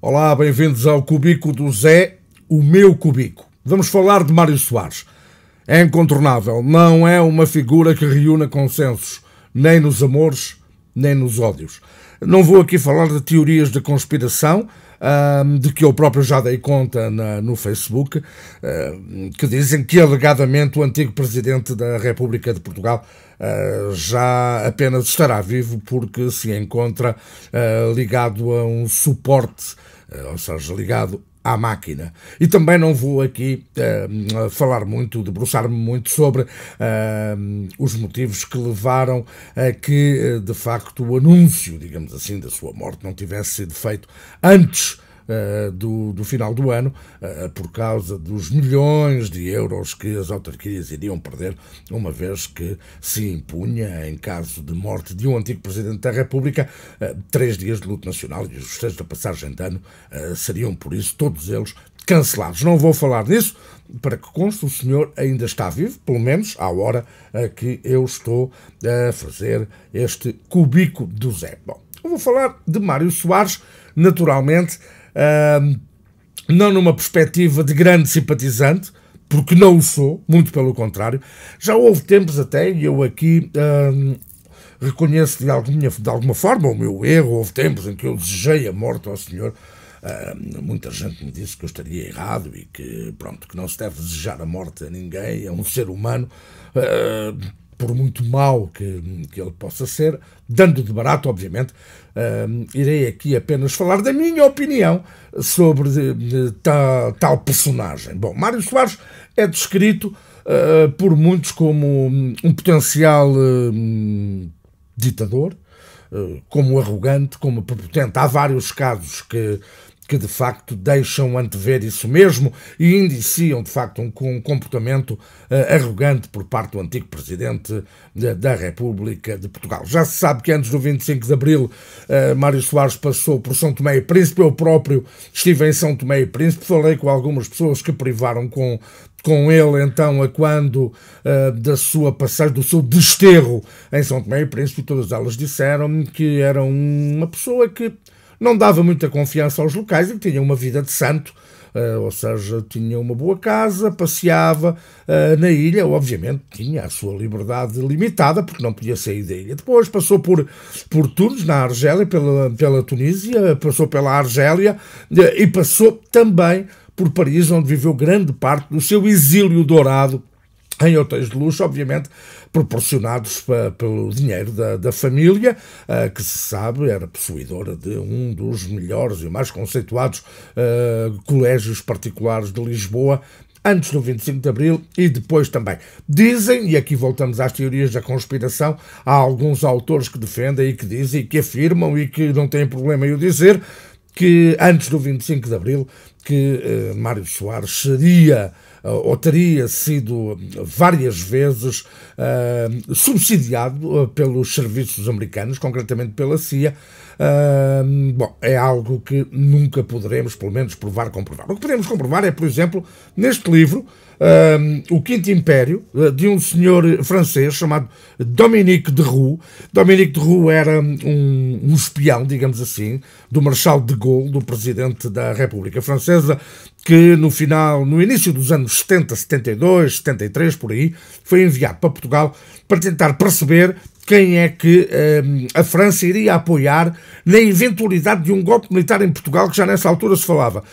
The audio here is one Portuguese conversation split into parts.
Olá, bem-vindos ao Cubico do Zé, o meu cubico. Vamos falar de Mário Soares. É incontornável, não é uma figura que reúna consensos, nem nos amores, nem nos ódios. Não vou aqui falar de teorias de conspiração, de que eu próprio já dei conta no Facebook, que dizem que alegadamente o antigo presidente da República de Portugal já apenas estará vivo porque se encontra ligado a um suporte, ou seja, ligado à máquina. E também não vou aqui falar muito, debruçar-me muito sobre os motivos que levaram a que, de facto, o anúncio, digamos assim, da sua morte não tivesse sido feito antes do final do ano, por causa dos milhões de euros que as autarquias iriam perder, uma vez que se impunha, em caso de morte de um antigo Presidente da República, 3 dias de luto nacional, e os festejos da passagem de ano seriam, por isso, todos eles cancelados. Não vou falar nisso, para que conste, o senhor ainda está vivo, pelo menos à hora que eu estou a fazer este Cubico do Zé. Bom, eu vou falar de Mário Soares, naturalmente, não numa perspectiva de grande simpatizante, porque não o sou, muito pelo contrário. Já houve tempos até, e eu aqui reconheço de alguma forma o meu erro, houve tempos em que eu desejei a morte ao senhor. Muita gente me disse que eu estaria errado e que, pronto, que não se deve desejar a morte a ninguém, a um ser humano, por muito mau que ele possa ser, dando de barato, obviamente. Irei aqui apenas falar da minha opinião sobre tal personagem. Bom, Mário Soares é descrito por muitos como um potencial ditador, como arrogante, como prepotente. Há vários casos que de facto deixam antever isso mesmo e indiciam de facto um comportamento arrogante por parte do antigo Presidente da República de Portugal. Já se sabe que antes do 25 de Abril Mário Soares passou por São Tomé e Príncipe. Eu próprio estive em São Tomé e Príncipe, falei com algumas pessoas que privaram com ele, então, a quando da sua passagem, do seu desterro em São Tomé e Príncipe, todas elas disseram que era uma pessoa que não dava muita confiança aos locais e que tinha uma vida de santo, ou seja, tinha uma boa casa, passeava na ilha, obviamente tinha a sua liberdade limitada, porque não podia sair da ilha. Depois passou por Tunis, na Argélia, pela Tunísia, passou pela Argélia e passou também por Paris, onde viveu grande parte do seu exílio dourado em hotéis de luxo, obviamente proporcionados pelo dinheiro da família, que se sabe era possuidora de um dos melhores e mais conceituados colégios particulares de Lisboa, antes do 25 de Abril e depois também. Dizem, e aqui voltamos às teorias da conspiração, há alguns autores que defendem e que dizem, e que afirmam, e que não têm problema em o dizer, que antes do 25 de Abril, que Mário Soares seria ou teria sido várias vezes subsidiado pelos serviços americanos, concretamente pela CIA. Bom, é algo que nunca poderemos, pelo menos, comprovar. O que podemos comprovar é, por exemplo, neste livro, O Quinto Império, de um senhor francês chamado Dominique de Roux. Dominique de Roux era um espião, digamos assim, do Marechal de Gaulle, do presidente da República Francesa, que no início dos anos 70, 72, 73, por aí, foi enviado para Portugal para tentar perceber quem é que a França iria apoiar na eventualidade de um golpe militar em Portugal, que já nessa altura se falava.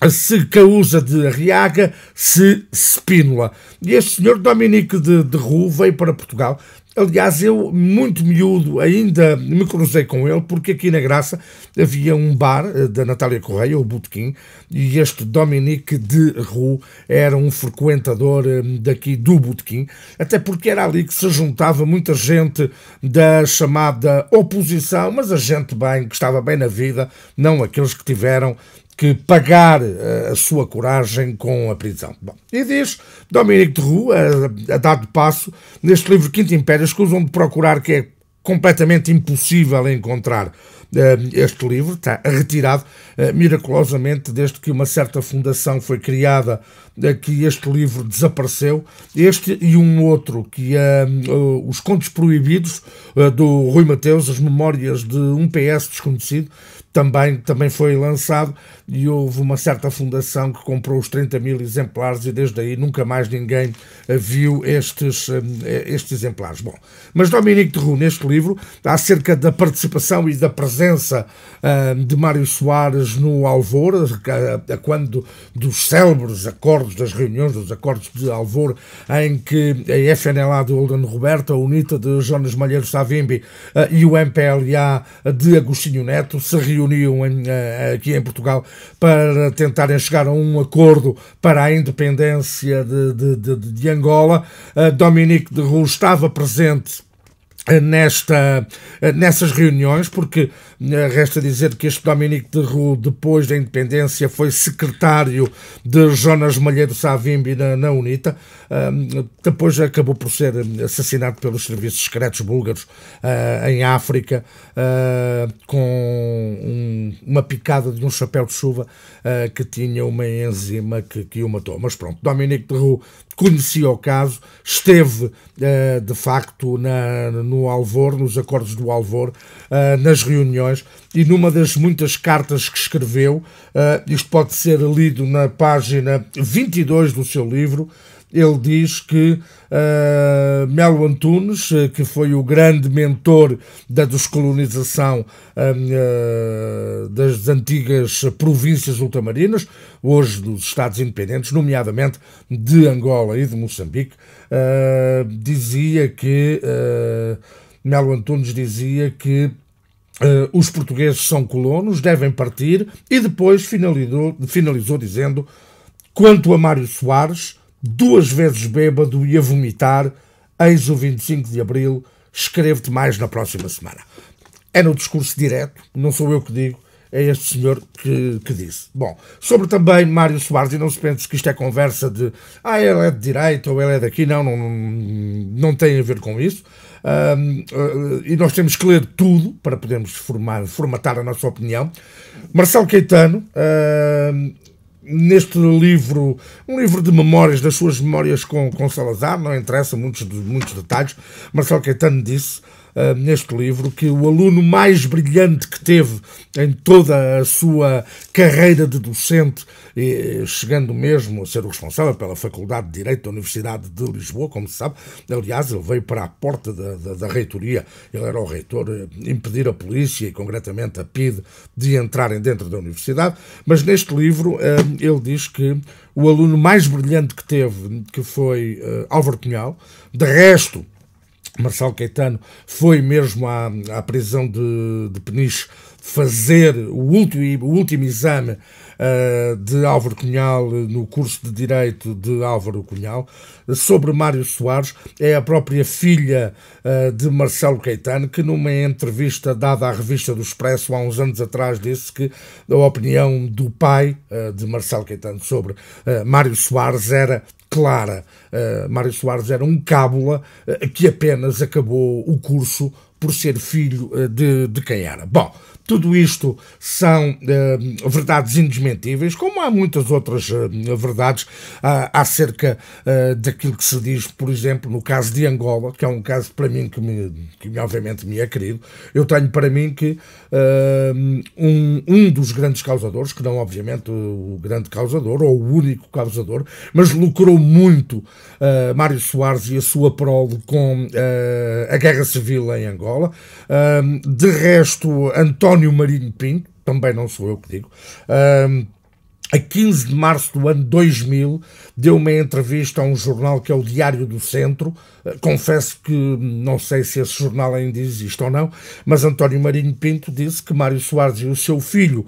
Se Causa de Arriaga, se Spínola. E este senhor Dominique de Roux veio para Portugal. Aliás, eu, muito miúdo, ainda me cruzei com ele, porque aqui na Graça havia um bar da Natália Correia, o Botequim, e este Dominique de Roux era um frequentador daqui do Botequim, até porque era ali que se juntava muita gente da chamada oposição, mas a gente bem, que estava bem na vida, não aqueles que tiveram que pagar a sua coragem com a prisão. Bom, e diz Dominique de Roux, a dado passo, neste livro Quinto Império, escusam de procurar, que é completamente impossível encontrar este livro, está retirado miraculosamente desde que uma certa fundação foi criada, que este livro desapareceu. Este e um outro, que é Os Contos Proibidos, do Rui Mateus, as memórias de um PS desconhecido, também foi lançado, e houve uma certa fundação que comprou os 30.000 exemplares e desde aí nunca mais ninguém viu estes exemplares. Bom, mas Dominique de Roux, neste livro, acerca da participação e da presença de Mário Soares no Alvor, quando dos célebres acordos das reuniões, dos acordos de Alvor, em que a FNLA de Olden Roberto, a UNITA de Jonas Malheiro Savimbi e o MPLA de Agostinho Neto se reuniam aqui em Portugal para tentarem chegar a um acordo para a independência de Angola. Dominique de Roux estava presente nessas reuniões, porque resta dizer que este Dominique de Roux, depois da independência, foi secretário de Jonas Malheiro Savimbi na UNITA. Depois acabou por ser assassinado pelos serviços secretos búlgaros em África, com uma picada de um chapéu de chuva que tinha uma enzima que o matou. Mas pronto, Dominique de Roux conhecia o caso, esteve de facto no Alvor, nos acordos do Alvor, nas reuniões, e numa das muitas cartas que escreveu, isto pode ser lido na página 22 do seu livro, ele diz que Melo Antunes, que foi o grande mentor da descolonização das antigas províncias ultramarinas, hoje dos Estados independentes, nomeadamente de Angola e de Moçambique, dizia que Melo Antunes dizia que os portugueses são colonos, devem partir, e depois finalizou dizendo: quanto a Mário Soares, 2 vezes bêbado e a vomitar, eis o 25 de Abril, escrevo-te mais na próxima semana. É no discurso direto, não sou eu que digo, é este senhor que disse. Bom, sobre também Mário Soares, e não se pense que isto é conversa de ele é de direita ou ele é daqui, não tem a ver com isso. E nós temos que ler tudo para podermos formatar a nossa opinião. Marcelo Caetano, neste livro, um livro de memórias, das suas memórias com Salazar, não interessa muitos detalhes, Marcelo Caetano disse neste livro que o aluno mais brilhante que teve em toda a sua carreira de docente, chegando mesmo a ser o responsável pela Faculdade de Direito da Universidade de Lisboa, como se sabe. Aliás, ele veio para a porta da reitoria, ele era o reitor, impedir a polícia e concretamente a PIDE de entrarem dentro da universidade, mas neste livro ele diz que o aluno mais brilhante que teve, que foi Álvaro Cunhal. De resto, Marcelo Caetano foi mesmo à prisão de Peniche fazer o último exame de Álvaro Cunhal no curso de Direito de Álvaro Cunhal. Sobre Mário Soares, é a própria filha de Marcelo Caetano que, numa entrevista dada à revista do Expresso há uns anos atrás, disse que a opinião do pai de Marcelo Caetano sobre Mário Soares era clara. Mário Soares era um cábula que apenas acabou o curso por ser filho de quem era. Bom, tudo isto são verdades indesmentíveis, como há muitas outras verdades acerca daquilo que se diz, por exemplo, no caso de Angola, que é um caso para mim que obviamente me é querido. Eu tenho para mim que um dos grandes causadores, que não obviamente o grande causador ou o único causador, mas lucrou muito Mário Soares e a sua prole com a Guerra Civil em Angola. De resto, António Marinho Pinto, também não sou eu que digo, a 15 de março do ano 2000, deu uma entrevista a um jornal que é o Diário do Centro. Confesso que não sei se esse jornal ainda existe ou não, mas António Marinho Pinto disse que Mário Soares e o seu filho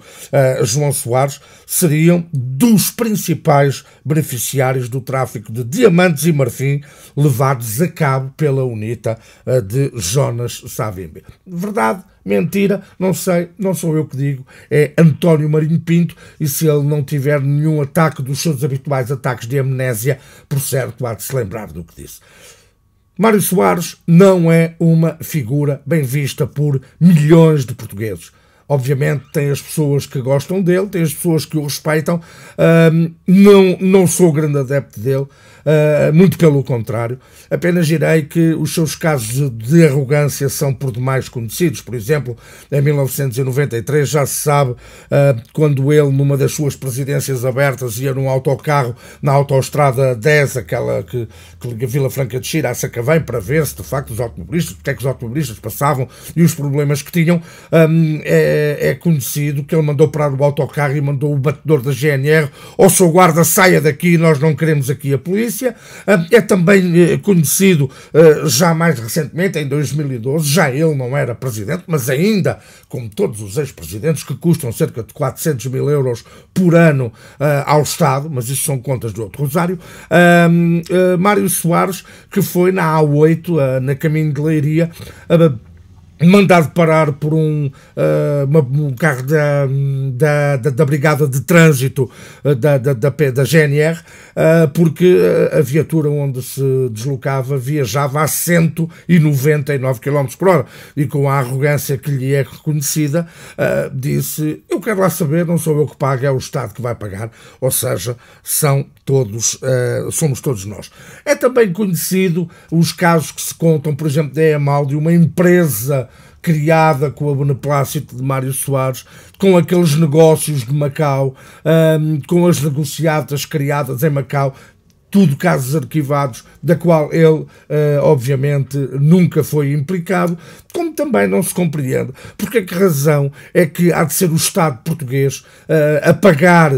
João Soares seriam dos principais beneficiários do tráfico de diamantes e marfim levados a cabo pela UNITA de Jonas Savimbi. Verdade? Mentira? Não sei, não sou eu que digo, é António Marinho Pinto, e se ele não tiver nenhum ataque dos seus habituais ataques de amnésia, por certo há de se lembrar do que disse. Mário Soares não é uma figura bem vista por milhões de portugueses. Obviamente tem as pessoas que gostam dele, tem as pessoas que o respeitam. Não sou grande adepto dele, muito pelo contrário. Apenas direi que os seus casos de arrogância são por demais conhecidos. Por exemplo, em 1993 já se sabe, quando ele, numa das suas presidências abertas, ia num autocarro na autoestrada 10, aquela que liga Vila Franca de Xira a Sacavém, para ver se de facto os automobilistas, porque é que os automobilistas passavam e os problemas que tinham. É conhecido que ele mandou parar o autocarro e mandou o batedor da GNR: ó seu guarda, saia daqui, nós não queremos aqui a polícia. É também conhecido, já mais recentemente, em 2012, já ele não era presidente, mas ainda, como todos os ex-presidentes, que custam cerca de 400 mil euros por ano ao Estado, mas isso são contas do outro rosário, Mário Soares, que foi na A8, na caminho de Leiria, mandado parar por um carro da Brigada de Trânsito da GNR, porque a viatura onde se deslocava viajava a 199 km por hora, e com a arrogância que lhe é reconhecida, disse: eu quero lá saber, não sou eu que pago, é o Estado que vai pagar. Ou seja, somos todos nós. É também conhecido os casos que se contam, por exemplo, da EMAL, de uma empresa criada com a beneplácito de Mário Soares, com aqueles negócios de Macau, com as negociatas criadas em Macau, tudo casos arquivados, da qual ele, obviamente, nunca foi implicado, como também não se compreende porque é que razão é que há de ser o Estado português a pagar,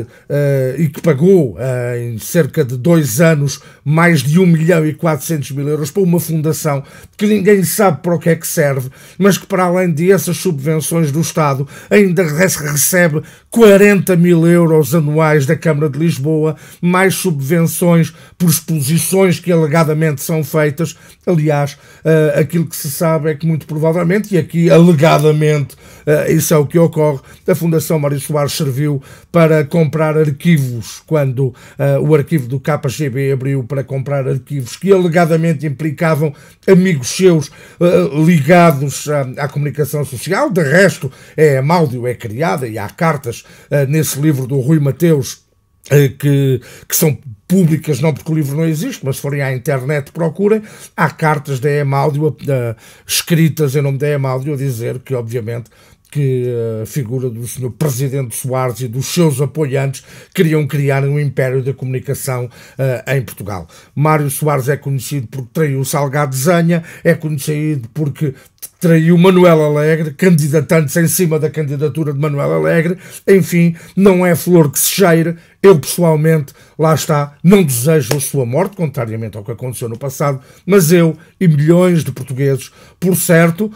e que pagou em cerca de 2 anos, mais de 1.400.000 euros para uma fundação que ninguém sabe para o que é que serve, mas que, para além dessas subvenções do Estado, ainda recebe 40 mil euros anuais da Câmara de Lisboa, mais subvenções por exposições que alegadamente são feitas. Aliás, aquilo que se sabe é que, muito provavelmente, e aqui alegadamente isso é o que ocorre, a Fundação Mário Soares serviu para comprar arquivos, quando o arquivo do KGB abriu para comprar arquivos que alegadamente implicavam amigos seus ligados à comunicação social. De resto, a Amáudio é criada, e há cartas nesse livro do Rui Mateus que são públicas, não porque o livro não existe, mas se forem à internet procurem, há cartas da Amáudio escritas em nome da Amáudio a dizer que, obviamente, que a figura do Sr. Presidente Soares e dos seus apoiantes queriam criar um império da comunicação em Portugal. Mário Soares é conhecido porque traiu Salgado Zenha, é conhecido porque traiu Manuel Alegre, candidatando-se em cima da candidatura de Manuel Alegre. Enfim, não é flor que se cheire. Eu, pessoalmente, lá está, não desejo a sua morte, contrariamente ao que aconteceu no passado, mas eu e milhões de portugueses, por certo,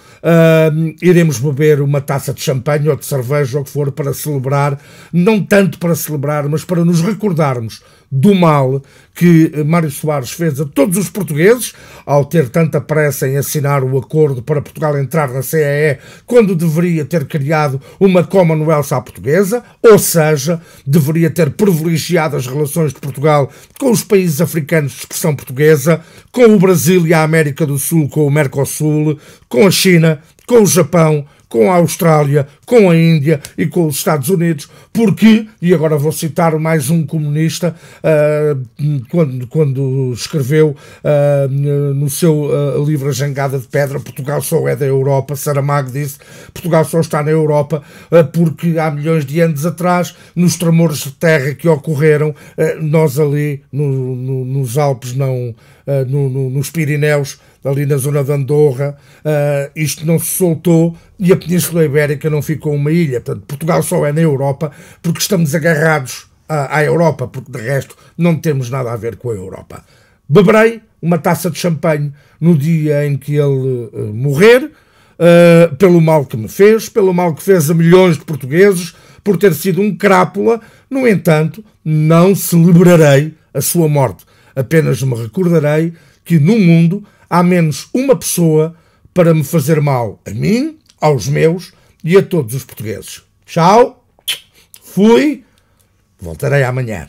iremos beber uma taça de champanhe ou de cerveja, ou o que for, para celebrar, não tanto para celebrar, mas para nos recordarmos do mal que Mário Soares fez a todos os portugueses ao ter tanta pressa em assinar o acordo para Portugal entrar na CEE, quando deveria ter criado uma Commonwealth à portuguesa, ou seja, deveria ter privilegiado as relações de Portugal com os países africanos de expressão portuguesa, com o Brasil e a América do Sul, com o Mercosul, com a China, com o Japão, com a Austrália, com a Índia e com os Estados Unidos, porque, e agora vou citar mais um comunista, quando escreveu no seu livro A Jangada de Pedra, Portugal só é da Europa, Saramago disse, Portugal só está na Europa porque há milhões de anos atrás, nos tremores de terra que ocorreram, nós ali nos Alpes, nos Pirineus, ali na zona de Andorra, isto não se soltou e a Península Ibérica não ficou uma ilha. Portanto, Portugal só é na Europa porque estamos agarrados à Europa, porque de resto não temos nada a ver com a Europa. Beberei uma taça de champanhe no dia em que ele morrer, pelo mal que me fez, pelo mal que fez a milhões de portugueses, por ter sido um crápula. No entanto, não celebrarei a sua morte. Apenas me recordarei que no mundo há menos uma pessoa para me fazer mal a mim, aos meus e a todos os portugueses. Tchau, fui, voltarei amanhã.